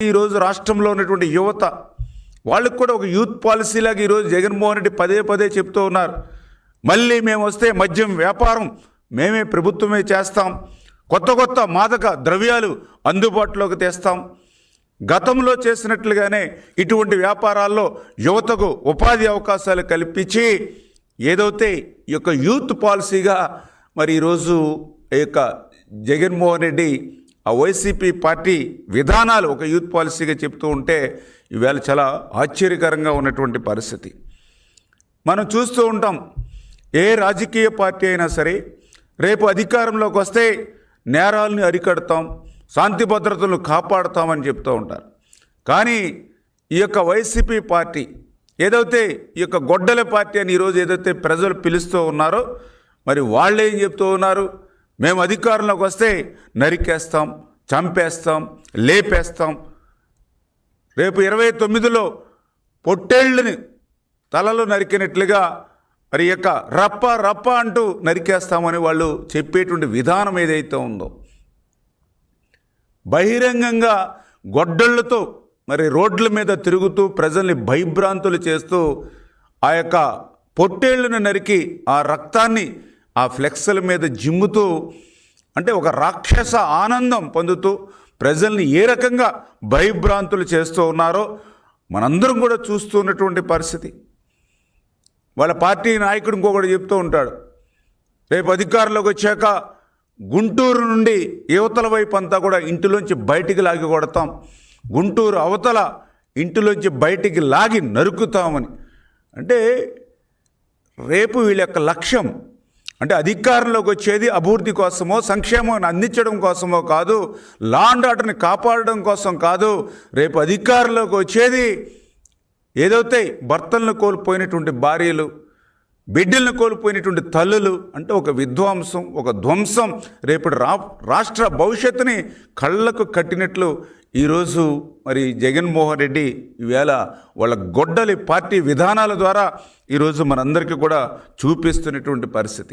ఈరోజు రాష్ట్రంలో ఉన్నటువంటి యువత వాళ్ళకు కూడా ఒక యూత్ పాలసీలాగా ఈరోజు జగన్మోహన్ రెడ్డి పదే పదే చెప్తూ ఉన్నారు. మళ్ళీ మేము వస్తే మద్యం వ్యాపారం మేమే ప్రభుత్వమే చేస్తాం, కొత్త కొత్త మాదక ద్రవ్యాలు అందుబాటులోకి తెస్తాం, గతంలో చేసినట్లుగానే ఇటువంటి వ్యాపారాల్లో యువతకు ఉపాధి అవకాశాలు కల్పించి ఏదైతే ఈ యొక్క యూత్ పాలసీగా మరి ఈరోజు ఈ యొక్క జగన్మోహన్ రెడ్డి ఆ వైసీపీ పార్టీ విధానాలు ఒక యూత్ పాలసీగా చెప్తూ ఉంటే ఈవేళ చాలా ఆశ్చర్యకరంగా ఉన్నటువంటి పరిస్థితి మనం చూస్తూ ఉంటాం. ఏ రాజకీయ పార్టీ అయినా సరే రేపు అధికారంలోకి వస్తే నేరాలను అరికడతాం, శాంతి భద్రతలను కాపాడుతామని చెప్తూ ఉంటారు. కానీ ఈ యొక్క వైసీపీ పార్టీ ఏదైతే ఈ యొక్క గొడ్డల పార్టీ అని ఈరోజు ఏదైతే ప్రజలు పిలుస్తూ ఉన్నారో మరి వాళ్ళు ఏం చెప్తూ ఉన్నారు? మేము అధికారంలోకి వస్తే నరికేస్తాం, చంపేస్తాం, లేపేస్తాం, రేపు 29లో పొట్టేళ్ళని తలలు నరికినట్లుగా మరి యొక్క రప్ప రప్ప అంటూ నరికేస్తామని వాళ్ళు చెప్పేటువంటి విధానం ఏదైతే ఉందో, బహిరంగంగా గొడ్డళ్లతో మరి రోడ్ల మీద తిరుగుతూ ప్రజల్ని భయభ్రాంతులు చేస్తూ ఆ యొక్క పొట్టేళ్లను నరికి ఆ రక్తాన్ని ఆ ఫ్లెక్స్ల మీద జిమ్ముతూ అంటే ఒక రాక్షస ఆనందం పొందుతూ ప్రజల్ని ఏ రకంగా భయభ్రాంతులు చేస్తూ ఉన్నారో మనందరం కూడా చూస్తున్నటువంటి పరిస్థితి. వాళ్ళ పార్టీ నాయకుడు ఇంకొకటి చెప్తూ ఉంటాడు, రేపు అధికారంలోకి వచ్చాక గుంటూరు నుండి యువతల వైపు అంతా కూడా ఇంటిలోంచి బయటికి లాగి కొడతాం, గుంటూరు అవతల ఇంటిలోంచి బయటికి లాగి నరుకుతామని. అంటే రేపు వీళ్ళ యొక్క లక్ష్యం అంటే అధికారంలోకి వచ్చేది అభివృద్ధి కోసమో సంక్షేమాన్ని అందించడం కోసమో కాదు, లా అండ్ ఆర్డర్ని కాపాడడం కోసం కాదు. రేపు అధికారంలోకి వచ్చేది ఏదైతే భర్తలను కోల్పోయినటువంటి భార్యలు, బిడ్డలను కోల్పోయినటువంటి తల్లులు అంటే ఒక విధ్వంసం, ఒక ధ్వంసం, రేపు రాష్ట్ర భవిష్యత్తుని కళ్ళకు కట్టినట్లు ఈరోజు మరి జగన్మోహన్ రెడ్డి ఈవేళ వాళ్ళ గొడ్డలి పార్టీ విధానాల ద్వారా ఈరోజు మనందరికీ కూడా చూపిస్తున్నటువంటి పరిస్థితి.